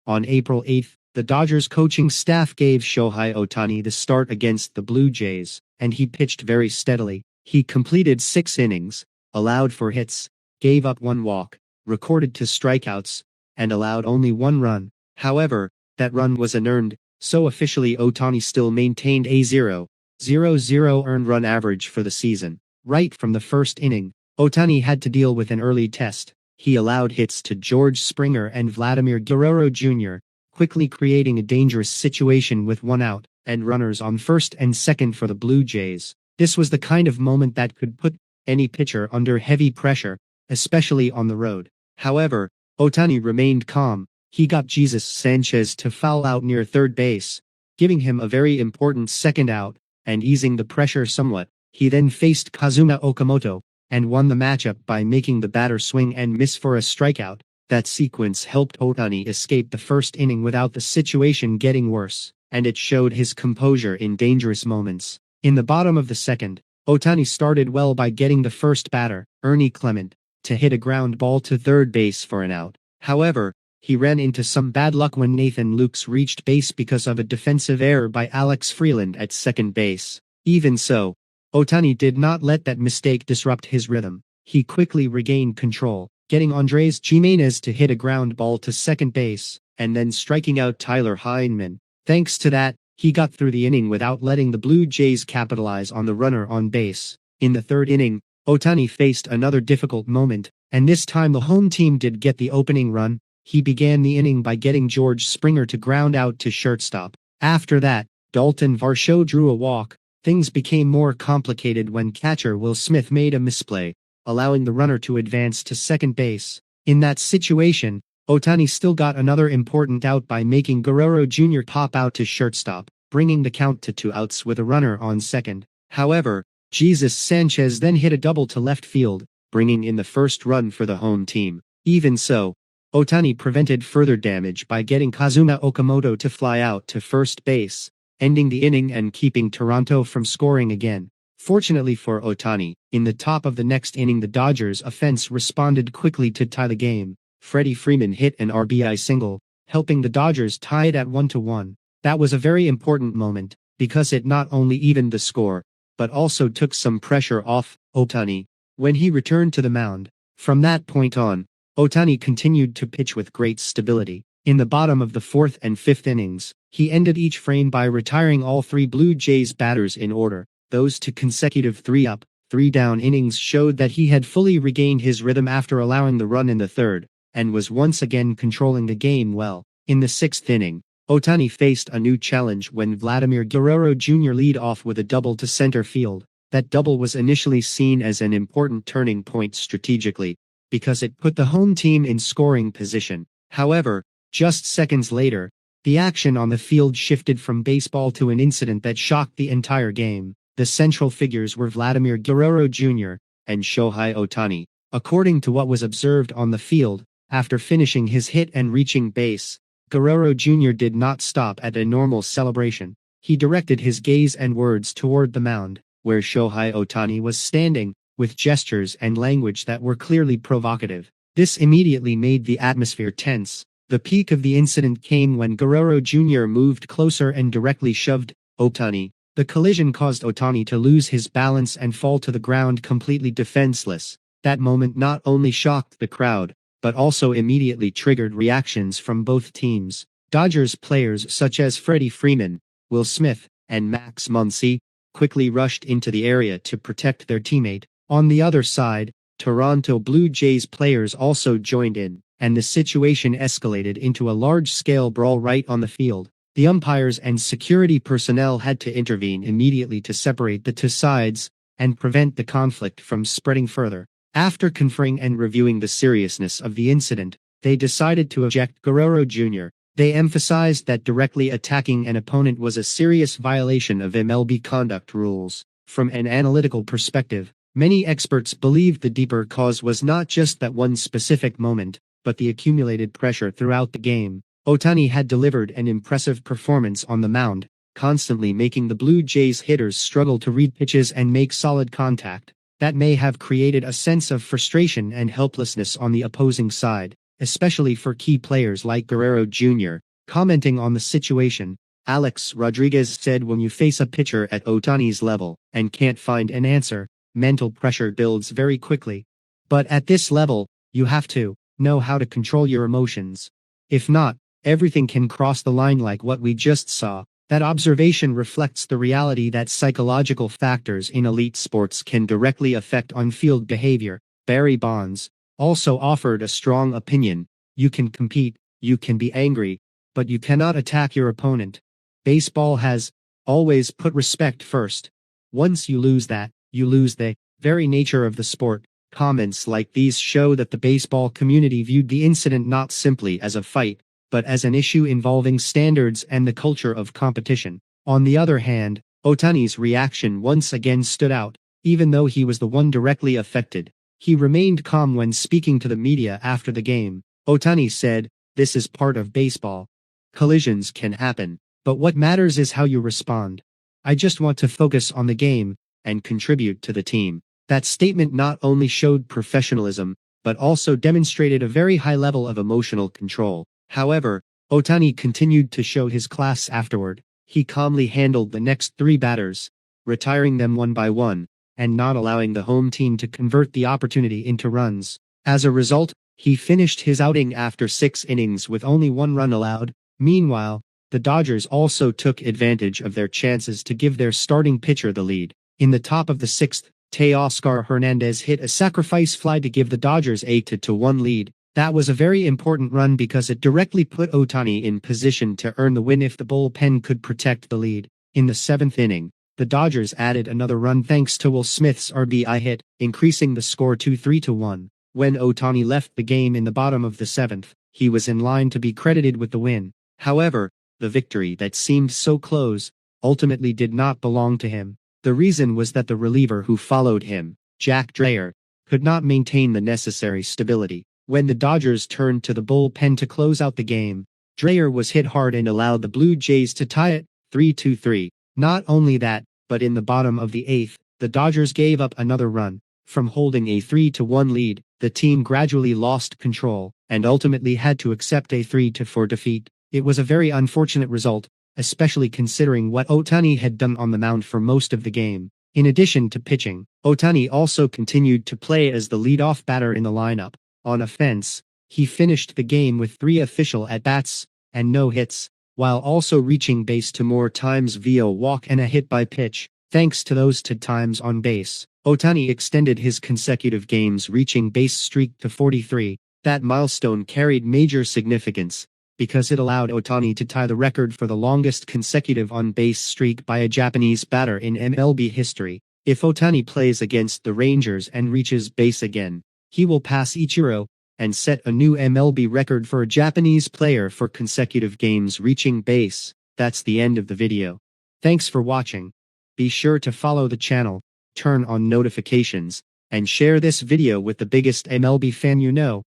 On April 8, the Dodgers coaching staff gave Shohei Ohtani the start against the Blue Jays, and he pitched very steadily. He completed 6 innings, allowed 4 hits, gave up 1 walk, recorded 2 strikeouts, and allowed only 1 run. However, that run was unearned, so officially Ohtani still maintained a 0.00 earned run average for the season. Right from the first inning, Ohtani had to deal with an early test. He allowed hits to George Springer and Vladimir Guerrero Jr., quickly creating a dangerous situation with 1 out, and runners on first and second for the Blue Jays. This was the kind of moment that could put any pitcher under heavy pressure, especially on the road. However, Ohtani remained calm. He got Jesus Sanchez to foul out near third base, giving him a very important second out, and easing the pressure somewhat. He then faced Kazuma Okamoto, and won the matchup by making the batter swing and miss for a strikeout. That sequence helped Ohtani escape the first inning without the situation getting worse, and it showed his composure in dangerous moments. In the bottom of the second, Ohtani started well by getting the first batter, Ernie Clement, to hit a ground ball to third base for an out. However, he ran into some bad luck when Nathan Lukes reached base because of a defensive error by Alex Freeland at second base. Even so, Ohtani did not let that mistake disrupt his rhythm. He quickly regained control, getting Andrés Giménez to hit a ground ball to second base, and then striking out Tyler Heineman. Thanks to that, he got through the inning without letting the Blue Jays capitalize on the runner on base. In the third inning, Ohtani faced another difficult moment, and this time the home team did get the opening run. He began the inning by getting George Springer to ground out to shortstop. After that, Dalton Varsho drew a walk. Things became more complicated when catcher Will Smith made a misplay, allowing the runner to advance to second base. In that situation, Ohtani still got another important out by making Guerrero Jr. pop out to shortstop, bringing the count to 2 outs with a runner on second. However, Jesus Sanchez then hit a double to left field, bringing in the first run for the home team. Even so, Ohtani prevented further damage by getting Kazuma Okamoto to fly out to first base, ending the inning and keeping Toronto from scoring again. Fortunately for Ohtani, in the top of the next inning the Dodgers' offense responded quickly to tie the game. Freddie Freeman hit an RBI single, helping the Dodgers tie it at 1-1. That was a very important moment, because it not only evened the score, but also took some pressure off Ohtani when he returned to the mound. From that point on, Ohtani continued to pitch with great stability. In the bottom of the 4th and 5th innings, he ended each frame by retiring all 3 Blue Jays batters in order. Those 2 consecutive 3-up, 3-down innings showed that he had fully regained his rhythm after allowing the run in the third, and was once again controlling the game well. In the 6th inning, Ohtani faced a new challenge when Vladimir Guerrero Jr. led off with a double to center field. That double was initially seen as an important turning point strategically, because it put the home team in scoring position. However, just seconds later, the action on the field shifted from baseball to an incident that shocked the entire game. The central figures were Vladimir Guerrero Jr. and Shohei Ohtani. According to what was observed on the field, after finishing his hit and reaching base, Guerrero Jr. did not stop at a normal celebration. He directed his gaze and words toward the mound, where Shohei Ohtani was standing, with gestures and language that were clearly provocative. This immediately made the atmosphere tense. The peak of the incident came when Guerrero Jr. moved closer and directly shoved Ohtani. The collision caused Ohtani to lose his balance and fall to the ground completely defenseless. That moment not only shocked the crowd, but also immediately triggered reactions from both teams. Dodgers players such as Freddie Freeman, Will Smith, and Max Muncy quickly rushed into the area to protect their teammate. On the other side, Toronto Blue Jays players also joined in, and the situation escalated into a large-scale brawl right on the field. The umpires and security personnel had to intervene immediately to separate the 2 sides and prevent the conflict from spreading further. After conferring and reviewing the seriousness of the incident, they decided to eject Guerrero Jr. They emphasized that directly attacking an opponent was a serious violation of MLB conduct rules. From an analytical perspective, many experts believed the deeper cause was not just that one specific moment, but the accumulated pressure throughout the game. Ohtani had delivered an impressive performance on the mound, constantly making the Blue Jays hitters struggle to read pitches and make solid contact. That may have created a sense of frustration and helplessness on the opposing side. especially for key players like Guerrero Jr. Commenting on the situation, Alex Rodriguez said when you face a pitcher at Ohtani's level and can't find an answer, mental pressure builds very quickly. But at this level, you have to know how to control your emotions. If not, everything can cross the line like what we just saw. That observation reflects the reality that psychological factors in elite sports can directly affect on-field behavior. Barry Bonds also offered a strong opinion. You can compete, you can be angry, but you cannot attack your opponent. Baseball has always put respect first. Once you lose that, you lose the very nature of the sport. Comments like these show that the baseball community viewed the incident not simply as a fight, but as an issue involving standards and the culture of competition. On the other hand, Ohtani's reaction once again stood out. Even though he was the one directly affected, he remained calm when speaking to the media after the game. Ohtani said, "This is part of baseball. Collisions can happen, but what matters is how you respond. I just want to focus on the game and contribute to the team." That statement not only showed professionalism, but also demonstrated a very high level of emotional control. However, Ohtani continued to show his class afterward. He calmly handled the next three batters, retiring them one by one, and not allowing the home team to convert the opportunity into runs. As a result, he finished his outing after 6 innings with only 1 run allowed. Meanwhile, the Dodgers also took advantage of their chances to give their starting pitcher the lead. In the top of the 6th, Teoscar Hernandez hit a sacrifice fly to give the Dodgers a 2-1 lead. That was a very important run because it directly put Ohtani in position to earn the win if the bullpen could protect the lead. In the 7th inning, the Dodgers added another run thanks to Will Smith's RBI hit, increasing the score to 3-1. When Ohtani left the game in the bottom of the 7th, he was in line to be credited with the win. However, the victory that seemed so close ultimately did not belong to him. The reason was that the reliever who followed him, Jack Dreyer, could not maintain the necessary stability. When the Dodgers turned to the bullpen to close out the game, Dreyer was hit hard and allowed the Blue Jays to tie it 3-3. Not only that, but in the bottom of the 8th, the Dodgers gave up another run. From holding a 3-1 lead, the team gradually lost control and ultimately had to accept a 3-4 defeat. It was a very unfortunate result, especially considering what Ohtani had done on the mound for most of the game. In addition to pitching, Ohtani also continued to play as the leadoff batter in the lineup. On offense, he finished the game with 3 official at-bats and no hits, while also reaching base 2 more times via a walk and a hit by pitch. Thanks to those 2 times on base, Ohtani extended his consecutive games reaching base streak to 43. That milestone carried major significance, because it allowed Ohtani to tie the record for the longest consecutive on-base streak by a Japanese batter in MLB history. If Ohtani plays against the Rangers and reaches base again, he will pass Ichiro and set a new MLB record for a Japanese player for consecutive games reaching base. That's the end of the video. Thanks for watching. Be sure to follow the channel, turn on notifications, and share this video with the biggest MLB fan you know.